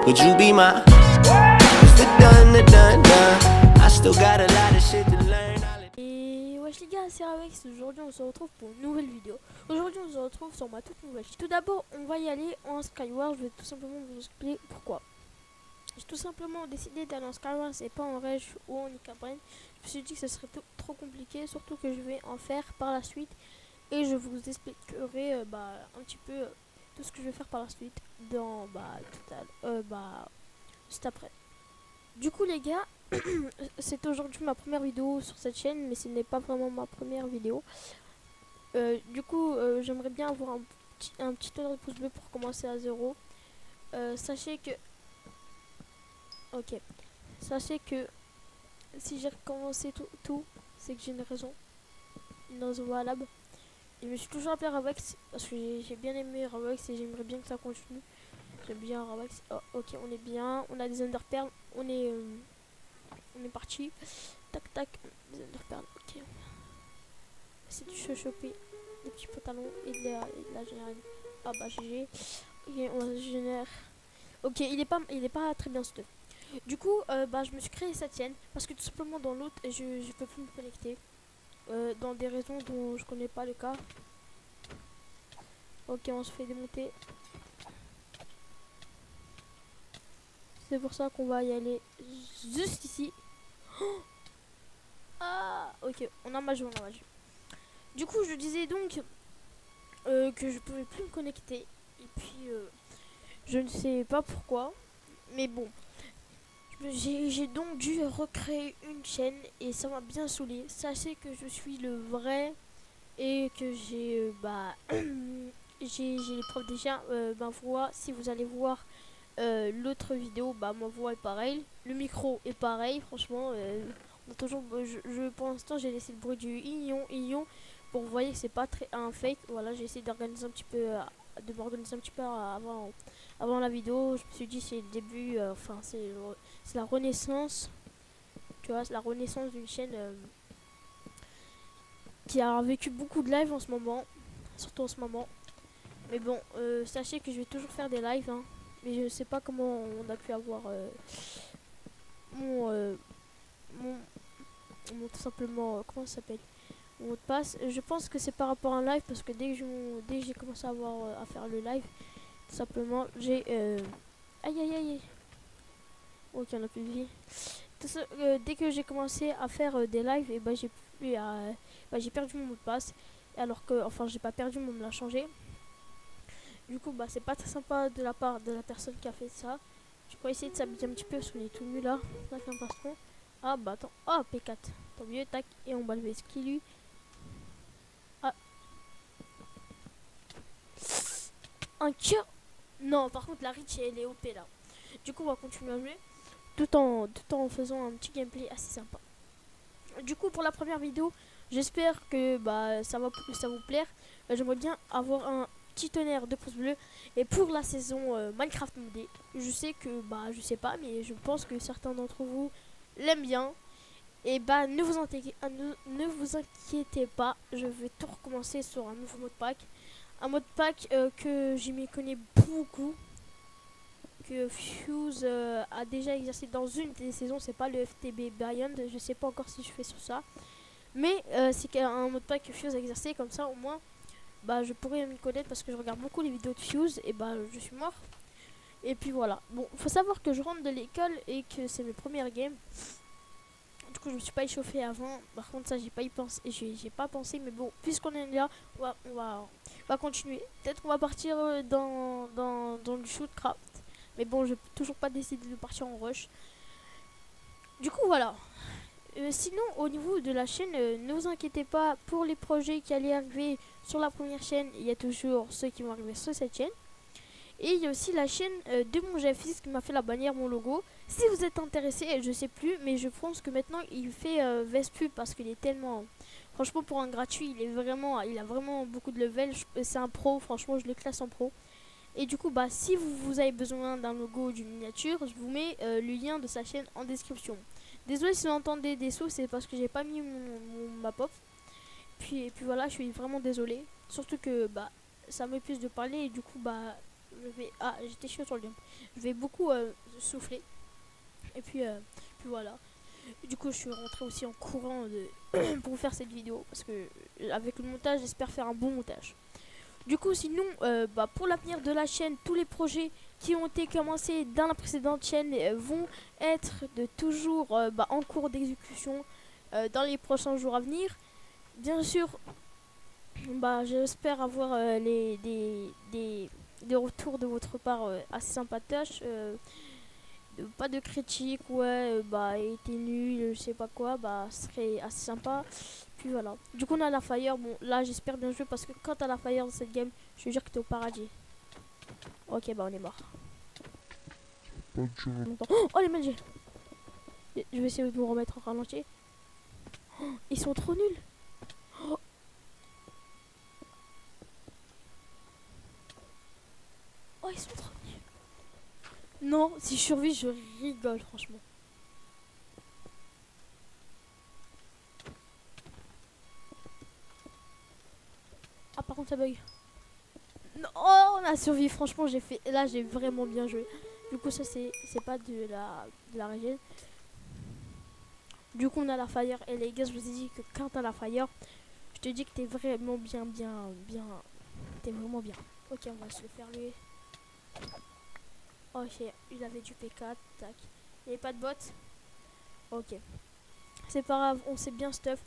Would you be my Mr. Done, the done, done? I still got a lot of shit to learn. Et wesh les gars, c'est Ravex. Aujourd'hui on se retrouve pour une nouvelle vidéo. Aujourd'hui on se retrouve sur ma toute nouvelle chaîne. Tout d'abord on va y aller en Skyward. Je vais tout simplement vous expliquer pourquoi. J'ai tout simplement décidé d'aller en Skyward et pas en Rage ou en Icabraine. Je me suis dit que ce serait trop compliqué, surtout que je vais en faire par la suite. Et je vous expliquerai un petit peu tout ce que je vais faire par la suite dans juste après. Du coup les gars, c'est aujourd'hui ma première vidéo sur cette chaîne, mais ce n'est pas vraiment ma première vidéo. J'aimerais bien avoir un petit tonnerre de pouce bleu pour commencer à zéro. Sachez que si j'ai recommencé tout, c'est que j'ai une raison, une raison valable. Et je me suis toujours appelé Ravex parce que j'ai bien aimé Ravex et j'aimerais bien que ça continue. J'aime bien Ravex. Oh, ok, on est bien, on a des underperles, on est parti. Tac tac, des underperles, ok. C'est du choper des petits pantalons et de la générale. Ah bah GG. Ok, on génère. Ok, il est pas très bien ce stuff. Du coup, je me suis créé cette chaîne parce que tout simplement dans l'autre, je peux plus me connecter. Dans des raisons dont je connais pas le cas. Ok, on se fait démonter. C'est pour ça qu'on va y aller juste ici. Oh, ah, ok, on a magi. Du coup, je disais donc que je pouvais plus me connecter. Et puis, je ne sais pas pourquoi. Mais bon, j'ai donc dû recréer une chaîne et ça m'a bien saoulé. Sachez que je suis le vrai et que j'ai j'ai les preuves déjà. Ma voix, si vous allez voir l'autre vidéo, ma voix est pareille, le micro est pareil. Franchement, on a toujours, pour l'instant, j'ai laissé le bruit du ion pour vous voyez que c'est pas très un fake. Voilà, j'ai essayé d'organiser un petit peu, de m'organiser un petit peu avant la vidéo. Je me suis dit c'est le début, c'est la renaissance. Tu vois, c'est la renaissance d'une chaîne qui a vécu beaucoup de lives en ce moment, surtout en ce moment. Mais bon, sachez que je vais toujours faire des lives, hein, mais je sais pas comment on a pu avoir mon tout simplement, comment ça s'appelle, mon mot de passe. Je pense que c'est par rapport à un live parce que dès que j'ai commencé à faire le live, tout simplement, j'ai aïe aïe aïe. Ok, on a plus de vie. Dès que j'ai commencé à faire des lives, et j'ai perdu mon mot de passe. Alors que, enfin, j'ai pas perdu, mais on me l'a changé. Du coup, c'est pas très sympa de la part de la personne qui a fait ça. Je crois essayer de s'habiller un petit peu parce qu'on est tout nu là. Avec un patron. Ah bah attends. Oh P4. Tant mieux, tac. Et on va lever ce qui lui. Ah. Un cœur. Non, par contre, la Rich elle est OP là. Du coup, on va continuer à jouer. Tout en faisant un petit gameplay assez sympa. Du coup, pour la première vidéo, j'espère que ça vous plaire. J'aimerais bien avoir un petit tonnerre de pouces bleus. Et pour la saison Minecraft modée, je sais que je sais pas, mais je pense que certains d'entre vous l'aiment bien. Et ne vous inquiétez pas, je vais tout recommencer sur un nouveau mot de pack. Un mot de pack que j'y m'y connais beaucoup, que Fuse a déjà exercé dans une des saisons. C'est pas le FTB Beyond, je sais pas encore si je fais sur ça, mais c'est un mot de pack que Fuse a exercé. Comme ça au moins je pourrais me connaître parce que je regarde beaucoup les vidéos de Fuse et je suis mort. Et puis voilà, bon, faut savoir que je rentre de l'école et que c'est mes premières games. Du coup je me suis pas échauffé avant. Par contre ça j'ai pas pensé, mais bon, puisqu'on est là, on va continuer. Peut-être qu'on va partir dans le shootcraft. Mais bon, j'ai toujours pas décidé de partir en rush. Du coup, voilà. Sinon, au niveau de la chaîne, ne vous inquiétez pas pour les projets qui allaient arriver sur la première chaîne. Il y a toujours ceux qui vont arriver sur cette chaîne. Et il y a aussi la chaîne de mon GFX qui m'a fait la bannière, mon logo. Si vous êtes intéressé, je sais plus, mais je pense que maintenant il fait Vespu parce qu'il est tellement... Franchement, pour un gratuit, il a vraiment beaucoup de level. C'est un pro, franchement, je le classe en pro. Et du coup, si vous avez besoin d'un logo ou d'une miniature, je vous mets le lien de sa chaîne en description. Désolé si vous entendez des sauts, c'est parce que j'ai pas mis ma pop. Et puis voilà, je suis vraiment désolé. Surtout que ça m'épuise de parler et du coup, je vais... Ah, j'étais chaud sur le game. Je vais beaucoup souffler. Et puis voilà. Du coup, je suis rentrée aussi en courant pour vous faire cette vidéo. Parce que avec le montage, j'espère faire un bon montage. Du coup, sinon, pour l'avenir de la chaîne, tous les projets qui ont été commencés dans la précédente chaîne vont être de toujours en cours d'exécution dans les prochains jours à venir. Bien sûr, j'espère avoir des retours de votre part assez sympatoches. Pas de critiques, était nul, je sais pas quoi, ce serait assez sympa. Puis voilà. Du coup, on a la fire. Bon, là, j'espère bien jouer parce que quand t'as la fire dans cette game, je te jure que t'es au paradis. Ok, on est mort. Oh, les MLG! Je vais essayer de vous remettre en ralenti. Oh, ils sont trop nuls! Oh. Oh, ils sont trop nuls! Non, si je survis, je rigole, franchement. Ah, par contre, ça bug. Non, oh, on a survécu, franchement, là, j'ai vraiment bien joué. Du coup, ça, c'est pas de la régène. Du coup, on a la fire. Et les gars, je vous ai dit que quand t'as la fire, je te dis que t'es vraiment bien. T'es vraiment bien. Ok, on va se le faire lui. Ok, il avait du P4. Tac. Il n'y avait pas de bot. Ok. C'est pas grave, on sait bien stuff.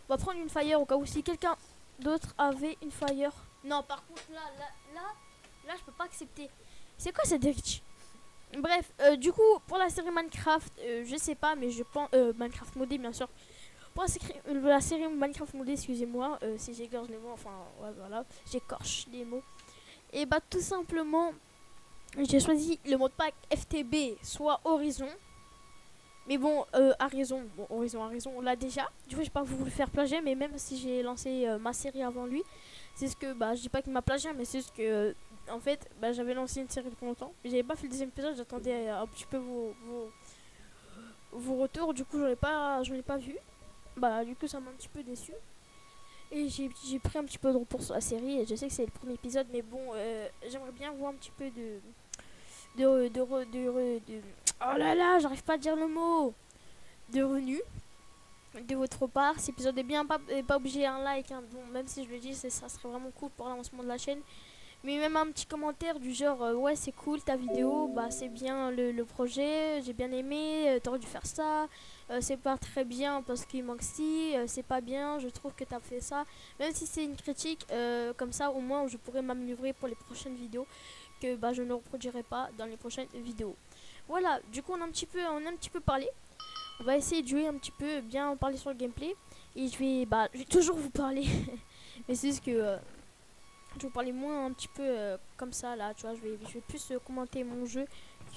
On va prendre une fire au cas où si quelqu'un d'autre avait une fire. Non, par contre, là, je peux pas accepter. C'est quoi cette glitch? Bref, du coup, pour la série Minecraft, je sais pas, mais je pense... Minecraft modé, bien sûr. Pour la série Minecraft modé, excusez-moi, si j'égorge les mots, enfin, ouais, voilà, j'écorche les mots. Et tout simplement, j'ai choisi le mot de pack FTB, soit Horizon. Mais bon, Horizon a raison, on l'a déjà. Du coup, j'ai pas voulu le faire plagier, mais même si j'ai lancé ma série avant lui, c'est ce que, je dis pas qu'il m'a plagié, mais c'est ce que... en fait, j'avais lancé une série depuis longtemps. J'avais pas fait le deuxième épisode, j'attendais un petit peu vos retours. Du coup, j'en ai pas vu. Du coup, ça m'a un petit peu déçu. Et j'ai pris un petit peu de repos sur la série. Et je sais que c'est le premier épisode, mais bon, j'aimerais bien voir un petit peu oh là là, j'arrive pas à dire le mot. De revenus de votre part. Cet épisode est bien, pas obligé un like. Hein. Bon, même si je le dis, ça serait vraiment cool pour l'avancement de la chaîne. Mais même un petit commentaire du genre ouais, c'est cool ta vidéo, c'est bien le projet, j'ai bien aimé, t'aurais dû faire ça, c'est pas très bien parce qu'il manque ci, c'est pas bien, je trouve que t'as fait ça. Même si c'est une critique, comme ça au moins je pourrais m'améliorer pour les prochaines vidéos que je ne reproduirai pas dans les prochaines vidéos. Voilà, du coup on a un petit peu parlé. On va essayer de jouer un petit peu, bien parler sur le gameplay. Et je vais toujours vous parler. Mais c'est juste que je vais vous parler moins un petit peu comme ça là, tu vois. Je vais plus commenter mon jeu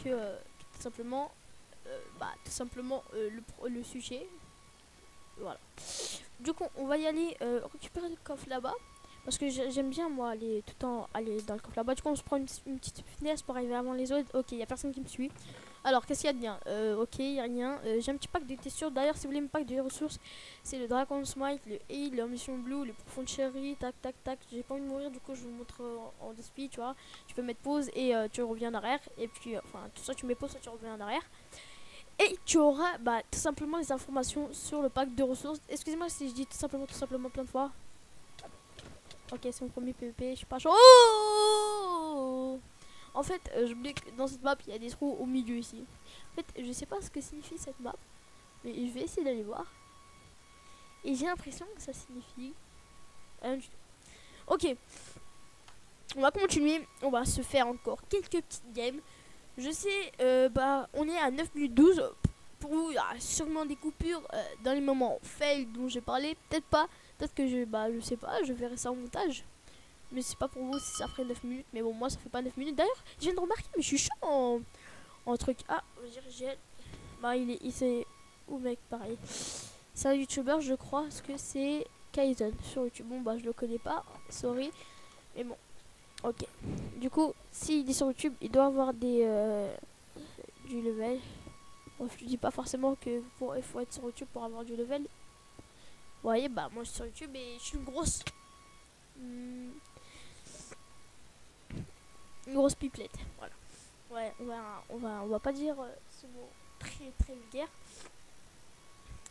que tout simplement, le sujet. Voilà. Du coup, on va y aller récupérer le coffre là-bas. Parce que j'aime bien moi aller tout le temps aller dans le coffre là-bas. Du coup, on se prend une petite finesse pour arriver avant les autres. Ok, il n'y a personne qui me suit. Alors, qu'est-ce qu'il y a de bien? Ok, il n'y a rien. J'ai un petit pack de textures. D'ailleurs, si vous voulez un pack de ressources, c'est le Dragon Smite, le Heal, l'Ambition Blue, le Profonde Cherry, tac, tac, tac. J'ai pas envie de mourir, du coup, je vous montre en deux speed, tu vois. Tu peux mettre pause et tu reviens en arrière. Et puis, soit tu mets pause, soit tu reviens en arrière. Et tu auras tout simplement les informations sur le pack de ressources. Excusez-moi si je dis tout simplement plein de fois. Ok, c'est mon premier PvP, je suis pas chaud. Oh, en fait, j'oublie que dans cette map, il y a des trous au milieu ici. En fait, je sais pas ce que signifie cette map, mais je vais essayer d'aller voir. Et j'ai l'impression que ça signifie rien du tout. Ok, on va continuer. On va se faire encore quelques petites games. Je sais, on est à 9 minutes 12. Pour vous, il y a sûrement des coupures dans les moments fail dont j'ai parlé. Peut-être pas. Peut-être que je sais pas, je verrai ça au montage. Mais c'est pas pour vous si ça ferait 9 minutes. Mais bon, moi ça fait pas 9 minutes. D'ailleurs, je viens de remarquer, mais je suis chaud en truc. Ah, j'ai. Il s'est. Ou mec, pareil. C'est un youtubeur, je crois. Parce que c'est Kaizen sur YouTube. Bon, je le connais pas. Sorry. Mais bon, ok. Du coup, s'il est sur YouTube, il doit avoir du level. Bon, je dis pas forcément que il faut être sur YouTube pour avoir du level. Vous voyez, moi je suis sur YouTube et je suis une grosse. Une grosse pipelette. Voilà. Ouais, on va pas dire ce mot très très vulgaire.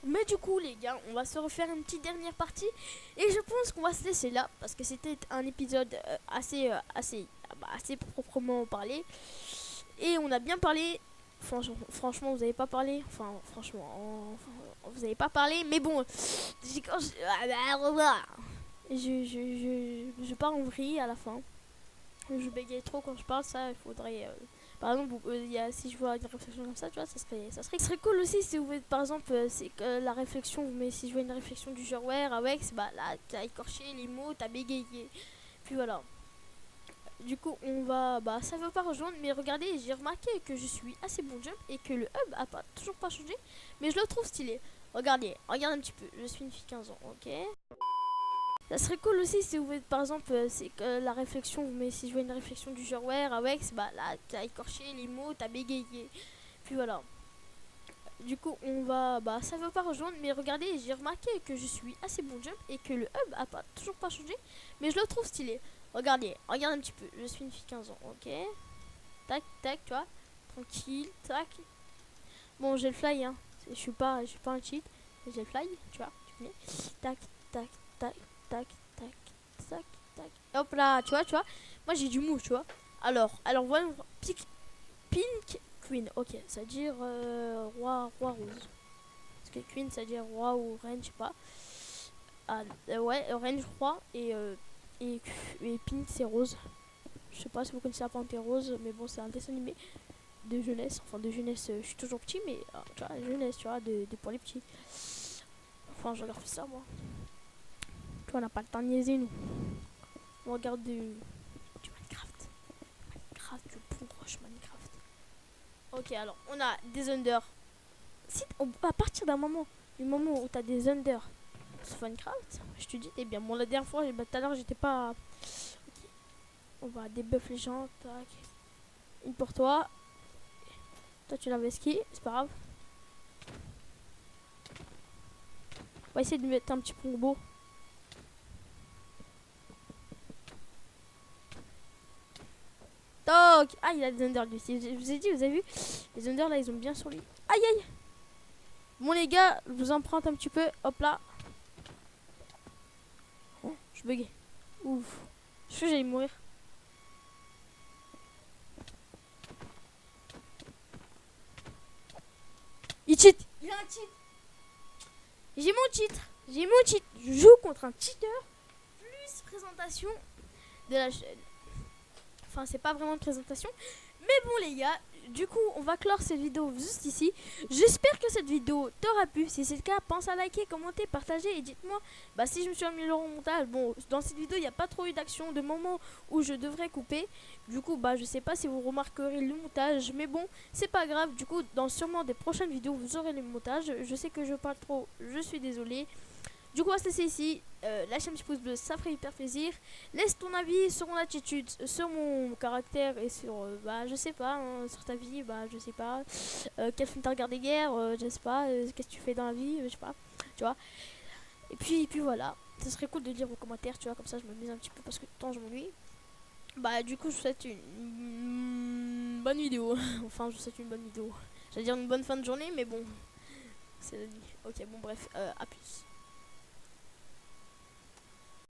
Mais du coup les gars, on va se refaire une petite dernière partie. Et je pense qu'on va se laisser là. Parce que c'était un épisode assez proprement parlé. Et on a bien parlé. Franchement, vous avez pas parlé. Vous avez pas parlé. Mais bon, je pars en vrille à la fin. Je bégaye trop quand je parle, ça il faudrait. Par exemple, si je vois une réflexion comme ça, tu vois, ça serait cool aussi si vous voulez, par exemple, c'est que la réflexion, mais si je vois une réflexion du genre, ouais, Awex, bah là, t'as écorché les mots, t'as bégayé. Puis voilà. Du coup, ça veut pas rejoindre, mais regardez, j'ai remarqué que je suis assez bon jump et que le hub a toujours pas changé, mais je le trouve stylé. Regardez, regarde un petit peu, je suis une fille 15 ans, ok. Ça serait cool aussi si vous voulez, par exemple, c'est que la réflexion, mais si je vois une réflexion du genre, ouais, Awex, bah là, t'as écorché les mots, t'as bégayé. Puis voilà. Du coup, ça veut pas rejoindre, mais regardez, j'ai remarqué que je suis assez bon jump et que le hub a toujours pas changé, mais je le trouve stylé. Regardez, regarde un petit peu, je suis une fille 15 ans, ok. Tac, tac, tu vois, tranquille, tac. Bon, j'ai le fly, hein. Je suis pas un cheat, j'ai le fly, tu vois, tu connais. Tac, tac, tac, tac, tac, tac, tac. Hop là, tu vois. Moi, j'ai du mou, tu vois. Alors, voilà, Pink Queen, ok, ça veut dire roi rose. Parce que Queen, ça veut dire roi ou reine, je sais pas. Ah, ouais, reine, je crois, et Pink, c'est rose. Je sais pas si vous connaissez la Panthère Rose, mais bon, c'est un dessin animé de jeunesse. Enfin, de jeunesse, je suis toujours petit, mais tu vois, jeunesse, tu vois, pour les petits. Enfin, je regarde ça, moi. Tu vois, on n'a pas le temps de niaiser, nous. On regarde du Minecraft. Du bon rush Minecraft. Ok, alors, on a des under. À partir du moment où tu as des under sur Minecraft, je te dis, t'es bien. Bon, la dernière fois, tout à l'heure, j'étais pas. Okay. On va débuff les gens, tac. Une pour toi. Toi, tu l'avais ski, c'est pas grave. On va essayer de mettre un petit combo. Toc. Ah, il a des under lui. Je vous ai dit, vous avez vu, les under là, ils ont bien sur lui. Aïe aïe. Bon les gars, je vous emprunte un petit peu. Hop là. Oh, je buguais. Ouf. Je suis que j'allais mourir. Il cheat. Il a un cheat. J'ai mon cheat. Je joue contre un cheater. Plus présentation de la chaîne. Enfin, c'est pas vraiment une présentation. Mais bon les gars, du coup on va clore cette vidéo juste ici. J'espère que cette vidéo t'aura plu. Si c'est le cas, pense à liker, commenter, partager et dites-moi si je me suis amélioré au montage. Bon, dans cette vidéo il n'y a pas trop eu d'action, de moments où je devrais couper. Du coup je sais pas si vous remarquerez le montage, mais bon c'est pas grave. Du coup dans sûrement des prochaines vidéos vous aurez le montage. Je sais que je parle trop, je suis désolée. Du coup on va se laisser ici, lâche un petit pouce bleu, ça ferait hyper plaisir. Laisse ton avis sur mon attitude, sur mon caractère et sur, je sais pas, hein, sur ta vie, je sais pas. Quel film t'as regardé hier, je sais pas, qu'est-ce que tu fais dans la vie, je sais pas, tu vois. Et puis voilà, ça serait cool de dire vos commentaires, tu vois, comme ça je m'amuse un petit peu parce que tout le temps je m'ennuie. Du coup je vous souhaite une bonne vidéo, enfin je vous souhaite une bonne vidéo. J'allais dire une bonne fin de journée, mais bon, c'est la nuit. Ok, bon bref, à plus.